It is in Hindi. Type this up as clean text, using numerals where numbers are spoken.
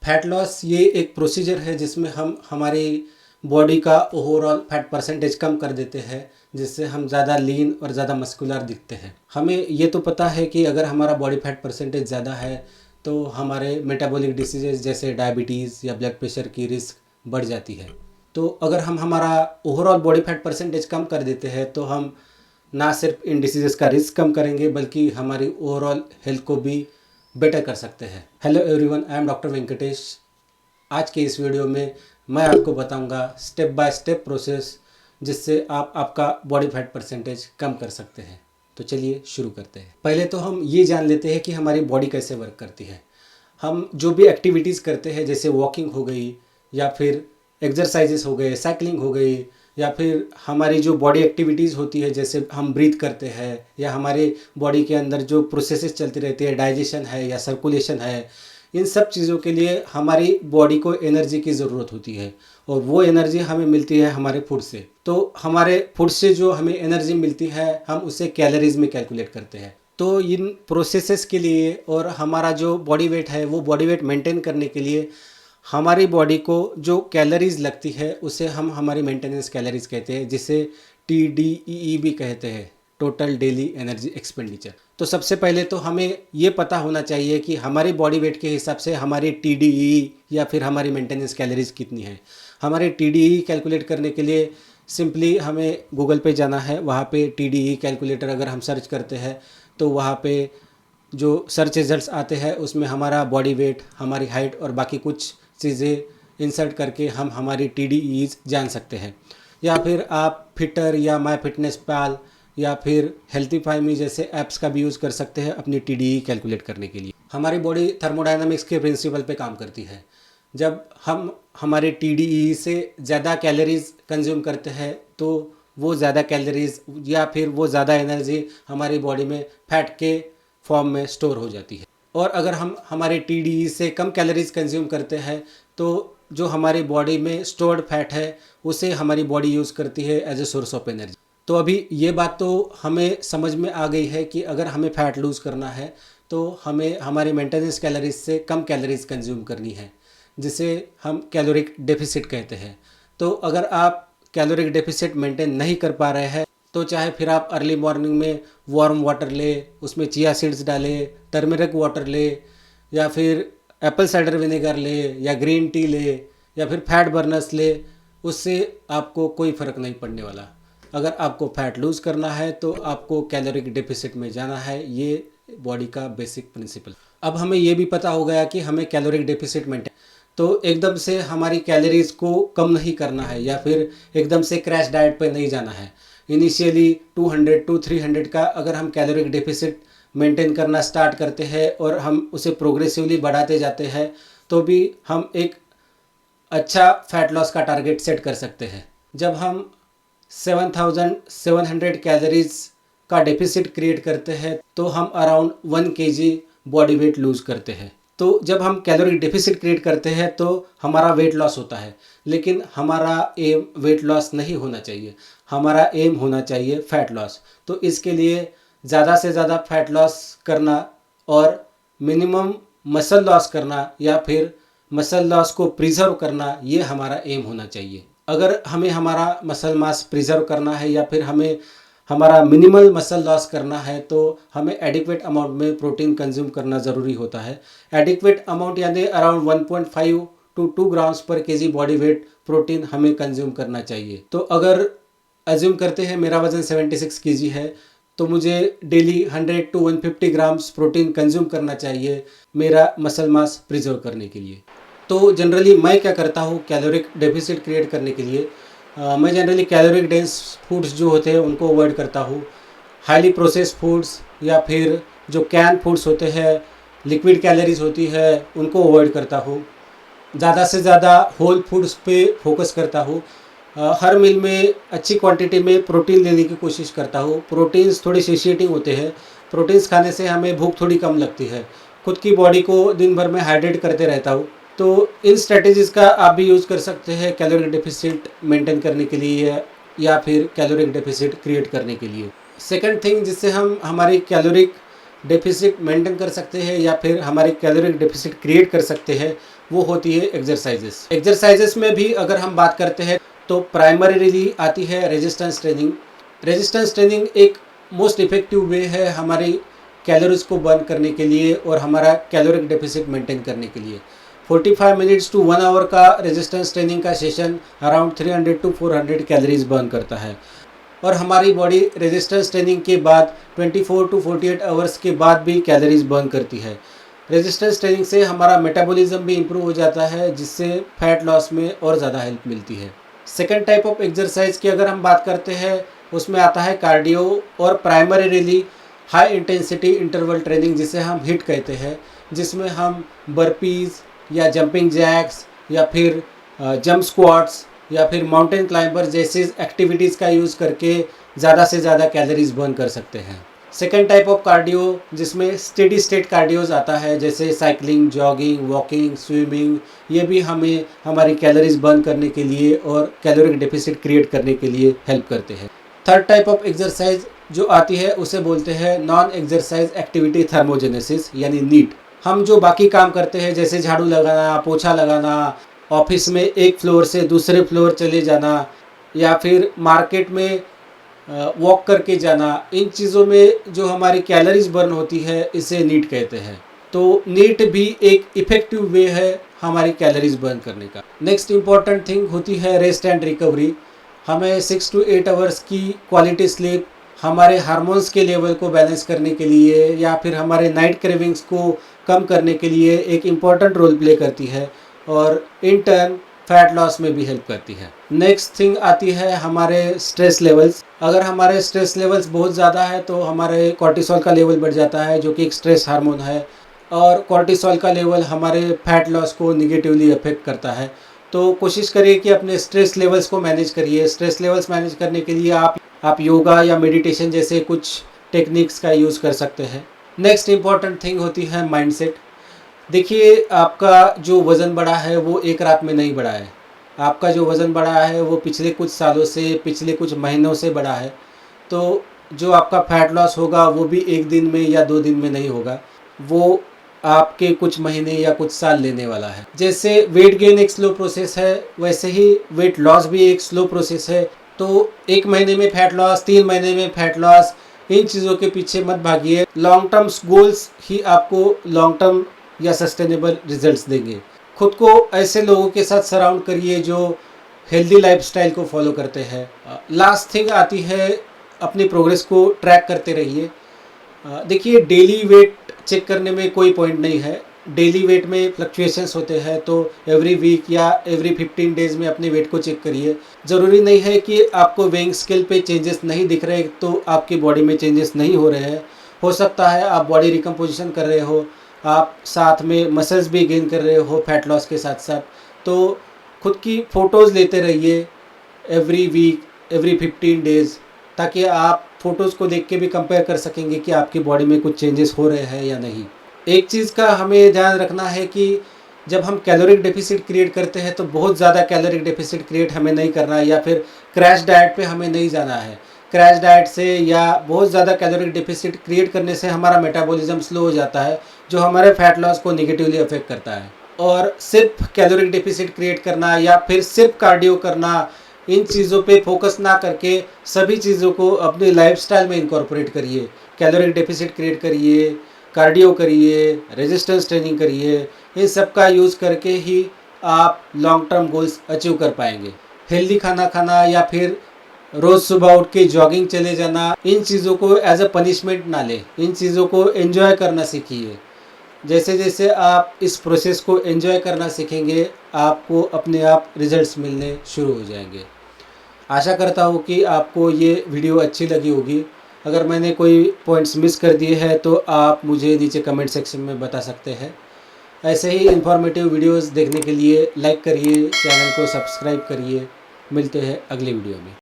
फैट लॉस ये एक प्रोसीजर है जिसमें हम हमारी बॉडी का ओवरऑल फैट परसेंटेज कम कर देते हैं, जिससे हम ज़्यादा लीन और ज़्यादा मस्कुलर दिखते हैं। हमें ये तो पता है कि अगर हमारा बॉडी फैट परसेंटेज ज़्यादा है तो हमारे मेटाबॉलिक डिसीजेज जैसे डायबिटीज़ या ब्लड प्रेशर की रिस्क बढ़ जाती है। तो अगर हम हमारा ओवरऑल बॉडी फैट परसेंटेज कम कर देते हैं तो हम ना सिर्फ इन डिसीजेस का रिस्क कम करेंगे बल्कि हमारी ओवरऑल हेल्थ को भी बेटर कर सकते हैं। Hello everyone, I am doctor Venkatesh. आज के इस वीडियो में मैं आपको बताऊंगा स्टेप बाय स्टेप प्रोसेस जिससे आप आपका बॉडी फैट परसेंटेज कम कर सकते हैं। तो चलिए शुरू करते हैं। पहले तो हम ये जान लेते हैं कि हमारी बॉडी कैसे वर्क करती है। हम जो भी एक्टिविटीज़ करते हैं जैसे वॉकिंग हो गई या फिर एक्सरसाइजेस हो गए, साइकिलिंग हो गई, या फिर हमारी जो बॉडी एक्टिविटीज़ होती है जैसे हम ब्रीथ करते हैं या हमारे बॉडी के अंदर जो प्रोसेसेस चलती रहती है, डाइजेशन है या सर्कुलेशन है, इन सब चीज़ों के लिए हमारी बॉडी को एनर्जी की ज़रूरत होती है और वो एनर्जी हमें मिलती है हमारे फूड से। तो हमारे फूड से जो हमें एनर्जी मिलती है हम उसे कैलोरीज में कैलकुलेट करते हैं। तो इन प्रोसेसेस के लिए और हमारा जो बॉडी वेट है वो बॉडी वेट मेंटेन करने के लिए हमारी बॉडी को जो कैलोरीज लगती है उसे हम हमारी मेंटेनेंस कैलोरीज कहते हैं, जिसे TDEE भी कहते हैं, टोटल डेली एनर्जी एक्सपेंडिचर। तो सबसे पहले तो हमें ये पता होना चाहिए कि हमारी बॉडी वेट के हिसाब से हमारी TDEE या फिर हमारी मेंटेनेंस कैलोरीज कितनी है। हमारे TDEE कैलकुलेट करने के लिए सिंपली हमें गूगल पे जाना है। वहाँ पे TDEE कैलकुलेटर अगर हम सर्च करते हैं तो वहाँ पे जो सर्च रिजल्ट्स आते हैं उसमें हमारा बॉडी वेट, हमारी हाइट और बाकी कुछ चीज़ें इंसर्ट करके हम हमारी TDEs जान सकते हैं। या फिर आप फिटर या माई फिटनेस पाल या फिर हेल्थीफाई मी जैसे ऐप्स का भी यूज़ कर सकते हैं अपनी TDE कैलकुलेट करने के लिए। हमारी बॉडी थर्मोडायनामिक्स के प्रिंसिपल पे काम करती है। जब हम हमारे TDE से ज़्यादा कैलोरीज कंज्यूम करते हैं तो वो ज़्यादा कैलोरीज या फिर वो ज़्यादा एनर्जी हमारी बॉडी में फैट के फॉर्म में स्टोर हो जाती है। और अगर हम हमारे TDE से कम कैलोरीज कंज्यूम करते हैं तो जो हमारी बॉडी में स्टोर्ड फैट है उसे हमारी बॉडी यूज़ करती है as a source of energy. तो अभी ये बात तो हमें समझ में आ गई है कि अगर हमें फ़ैट लूज़ करना है तो हमें हमारी मेंटेनेंस कैलोरीज से कम कैलोरीज कंज्यूम करनी है, जिसे हम कैलोरिक डेफिसिट कहते हैं। तो अगर आप कैलोरिक डेफिसिट मेंटेन नहीं कर पा रहे हैं तो चाहे फिर आप अर्ली मॉर्निंग में वार्म वाटर ले, उसमें चिया सीड्स डाले, टर्मरिक वाटर ले, या फिर एप्पल साइडर विनेगर ले, या ग्रीन टी ले, या फिर फैट बर्नर्स ले, उससे आपको कोई फ़र्क नहीं पड़ने वाला। अगर आपको फ़ैट लूज़ करना है तो आपको कैलोरिक डेफिसिट में जाना है। ये बॉडी का बेसिक प्रिंसिपल। अब हमें ये भी पता हो गया कि हमें कैलोरिक डेफिसिट मेंटेन, तो एकदम से हमारी कैलोरीज को कम नहीं करना है या फिर एकदम से क्रैश डाइट पे नहीं जाना है। इनिशियली 200 to 300 का अगर हम कैलोरिक डेफिसिट मेंटेन करना स्टार्ट करते हैं और हम उसे प्रोग्रेसिवली बढ़ाते जाते हैं तो भी हम एक अच्छा फैट लॉस का टारगेट सेट कर सकते हैं। जब हम 7700 कैलोरीज का डेफिसिट क्रिएट करते हैं तो हम around 1 kg body weight lose करते हैं। तो जब हम कैलोरी डेफिसिट क्रिएट करते हैं तो हमारा वेट लॉस होता है, लेकिन हमारा एम वेट लॉस नहीं होना चाहिए, हमारा एम होना चाहिए फ़ैट लॉस। तो इसके लिए ज़्यादा से ज़्यादा फैट लॉस करना और मिनिमम मसल लॉस करना या फिर मसल लॉस को प्रिजर्व करना, ये हमारा एम होना चाहिए। अगर हमें हमारा मसल मास प्रिजर्व करना है या फिर हमें हमारा मिनिमल मसल लॉस करना है तो हमें एडिक्वेट अमाउंट में प्रोटीन कंज्यूम करना ज़रूरी होता है। एडिक्वेट अमाउंट यानी अराउंड 1.5 to 2 ग्राम्स पर केजी बॉडी वेट प्रोटीन हमें कंज्यूम करना चाहिए। तो अगर एज्यूम करते हैं मेरा वज़न 76 kg है तो मुझे daily 100 to 150 grams protein consume करना चाहिए मेरा मसल मास प्रिजर्व करने के लिए। तो जनरली मैं क्या करता हूँ कैलोरिक डेफिसिट क्रिएट करने के लिए, मैं जनरली कैलोरिक डेंस फूड्स जो होते हैं उनको अवॉइड करता हूँ। हाईली प्रोसेस्ड फूड्स या फिर जो कैन फूड्स होते हैं, लिक्विड कैलोरीज होती है, उनको अवॉइड करता हूँ। ज़्यादा से ज़्यादा होल फूड्स पे फोकस करता हूँ। हर मील में अच्छी क्वांटिटी में प्रोटीन लेने की कोशिश करता हूँ। प्रोटीन्स थोड़े सेशिएटिंग होते हैं, प्रोटीन्स खाने से हमें भूख थोड़ी कम लगती है। खुद की बॉडी को दिन भर में हाइड्रेट करते रहता हूँ। तो इन स्ट्रेटजीज़ का आप भी यूज़ कर सकते हैं कैलोरिक डेफिसिट मेंटेन करने के लिए या फिर कैलोरिक डेफिसिट क्रिएट करने के लिए। सेकंड थिंग जिससे हम हमारी कैलोरिक डेफिसिट मेंटेन कर सकते हैं या फिर हमारे कैलोरिक डेफिसिट क्रिएट कर सकते हैं वो होती है एक्सरसाइजेस। एक्सरसाइजेस में भी अगर हम बात करते हैं तो प्राइमरीली आती है रेजिस्टेंस ट्रेनिंग। रेजिस्टेंस ट्रेनिंग एक मोस्ट इफेक्टिव वे है हमारी कैलोरीज को बर्न करने के लिए और हमारा कैलोरिक डेफिसिट मेंटेन करने के लिए। 45 मिनट्स टू 1 आवर का रेजिस्टेंस ट्रेनिंग का session around 300 to 400 calories burn करता है और हमारी बॉडी रेजिस्टेंस ट्रेनिंग के बाद 24 टू 48 आवर्स के बाद भी कैलोरीज बर्न करती है। रेजिस्टेंस ट्रेनिंग से हमारा मेटाबॉलिज्म भी इम्प्रूव हो जाता है, जिससे फैट लॉस में और ज़्यादा हेल्प मिलती है। सेकेंड टाइप ऑफ एक्सरसाइज की अगर हम बात करते हैं, उसमें आता है कार्डियो और primarily high intensity interval training, जिसे हम हिट कहते हैं, जिसमें हम बर्पीज़ या जंपिंग जैक्स या फिर जंप स्क्वाट्स या फिर माउंटेन क्लाइंबर जैसी एक्टिविटीज़ का यूज़ करके ज़्यादा से ज़्यादा कैलोरीज बर्न कर सकते हैं। सेकेंड टाइप ऑफ कार्डियो जिसमें स्टेडी स्टेट कार्डियोज आता है, जैसे साइकिलिंग, जॉगिंग, वॉकिंग, स्विमिंग, ये भी हमें हमारी कैलोरीज बर्न करने के लिए और कैलोरिक डेफिसिट क्रिएट करने के लिए हेल्प करते हैं। थर्ड टाइप ऑफ एक्सरसाइज जो आती है उसे बोलते हैं नॉन एक्सरसाइज एक्टिविटी थर्मोजेनेसिस, यानी नीट। हम जो बाकी काम करते हैं जैसे झाड़ू लगाना, पोछा लगाना, ऑफिस में एक फ्लोर से दूसरे फ्लोर चले जाना या फिर मार्केट में वॉक करके जाना, इन चीज़ों में जो हमारी कैलोरीज बर्न होती है इसे नीट कहते हैं। तो नीट भी एक इफ़ेक्टिव वे है हमारी कैलोरीज बर्न करने का। नेक्स्ट इम्पॉर्टेंट थिंग होती है रेस्ट एंड रिकवरी। हमें 6 to 8 आवर्स की क्वालिटी स्लीप हमारे हार्मोन्स के लेवल को बैलेंस करने के लिए या फिर हमारे नाइट क्रेविंग्स को कम करने के लिए एक इम्पॉर्टेंट रोल प्ले करती है और इन टर्न फैट लॉस में भी हेल्प करती है। नेक्स्ट थिंग आती है हमारे स्ट्रेस लेवल्स। अगर हमारे स्ट्रेस लेवल्स बहुत ज़्यादा है तो हमारे कॉर्टिसोल का लेवल बढ़ जाता है, जो कि एक स्ट्रेस हार्मोन है, और कॉर्टिसोल का लेवल हमारे फैट लॉस को निगेटिवली अफेक्ट करता है। तो कोशिश करिए कि अपने स्ट्रेस लेवल्स को मैनेज करिए। स्ट्रेस लेवल्स मैनेज करने के लिए आप योगा या मेडिटेशन जैसे कुछ टेक्निक्स का यूज़ कर सकते हैं। नेक्स्ट इम्पॉर्टेंट थिंग होती है माइंडसेट। देखिए, आपका जो वज़न बढ़ा है वो एक रात में नहीं बढ़ा है। आपका जो वज़न बढ़ा है वो पिछले कुछ सालों से, पिछले कुछ महीनों से बढ़ा है। तो जो आपका फैट लॉस होगा वो भी एक दिन में या 2 दिन में नहीं होगा, वो आपके कुछ महीने या कुछ साल लेने वाला है। जैसे वेट गेन एक स्लो प्रोसेस है, वैसे ही वेट लॉस भी एक स्लो प्रोसेस है। तो 1 महीने में फैट लॉस, 3 महीने में फैट लॉस, इन चीज़ों के पीछे मत भागिए। लॉन्ग टर्म गोल्स ही आपको लॉन्ग टर्म या सस्टेनेबल रिजल्ट्स देंगे। खुद को ऐसे लोगों के साथ सराउंड करिए जो हेल्दी लाइफस्टाइल को फॉलो करते हैं। लास्ट थिंग आती है, अपनी प्रोग्रेस को ट्रैक करते रहिए। देखिए, डेली वेट चेक करने में कोई पॉइंट नहीं है। डेली वेट में फ्लक्चुएशंस होते हैं, तो एवरी वीक या एवरी 15 डेज़ में अपने वेट को चेक करिए। ज़रूरी नहीं है कि आपको वेइंग स्केल पे चेंजेस नहीं दिख रहे तो आपकी बॉडी में चेंजेस नहीं हो रहे हैं। हो सकता है आप बॉडी रिकम्पोजिशन कर रहे हो, आप साथ में मसल्स भी गेन कर रहे हो फैट लॉस के साथ साथ। तो खुद की फ़ोटोज़ लेते रहिए एवरी वीक, एवरी 15 डेज़, ताकि आप फ़ोटोज़ को देख के भी कंपेयर कर सकेंगे कि आपकी बॉडी में कुछ चेंजेस हो रहे हैं या नहीं। एक चीज़ का हमें ध्यान रखना है कि जब हम कैलोरिक डेफिसिट क्रिएट करते हैं तो बहुत ज़्यादा कैलोरिक डेफिसिट क्रिएट हमें नहीं करना है या फिर क्रैश डाइट पे हमें नहीं जाना है। क्रैश डाइट से या बहुत ज़्यादा कैलोरिक डेफिसिट क्रिएट करने से हमारा मेटाबॉलिज्म स्लो हो जाता है, जो हमारे फैट लॉस को निगेटिवली अफेक्ट करता है। और सिर्फ कैलोरिक डेफिसिट क्रिएट करना या फिर सिर्फ कार्डियो करना, इन चीज़ों पे फोकस ना करके सभी चीज़ों को अपनी लाइफस्टाइल में इनकॉर्पोरेट करिए। कैलोरिक डेफिसिट क्रिएट करिए, कार्डियो करिए, रेजिस्टेंस ट्रेनिंग करिए। इन सब का यूज़ करके ही आप लॉन्ग टर्म गोल्स अचीव कर पाएंगे। हेल्दी खाना खाना या फिर रोज़ सुबह उठ के जॉगिंग चले जाना, इन चीज़ों को एज अ पनिशमेंट ना लें। इन चीज़ों को एंजॉय करना सीखिए। जैसे जैसे आप इस प्रोसेस को एंजॉय करना सीखेंगे, आपको अपने आप रिजल्ट्स मिलने शुरू हो जाएंगे। आशा करता हूँ कि आपको ये वीडियो अच्छी लगी होगी। अगर मैंने कोई पॉइंट्स मिस कर दिए हैं तो आप मुझे नीचे कमेंट सेक्शन में बता सकते हैं। ऐसे ही इन्फॉर्मेटिव वीडियोस देखने के लिए लाइक करिए, चैनल को सब्सक्राइब करिए। मिलते हैं अगली वीडियो में।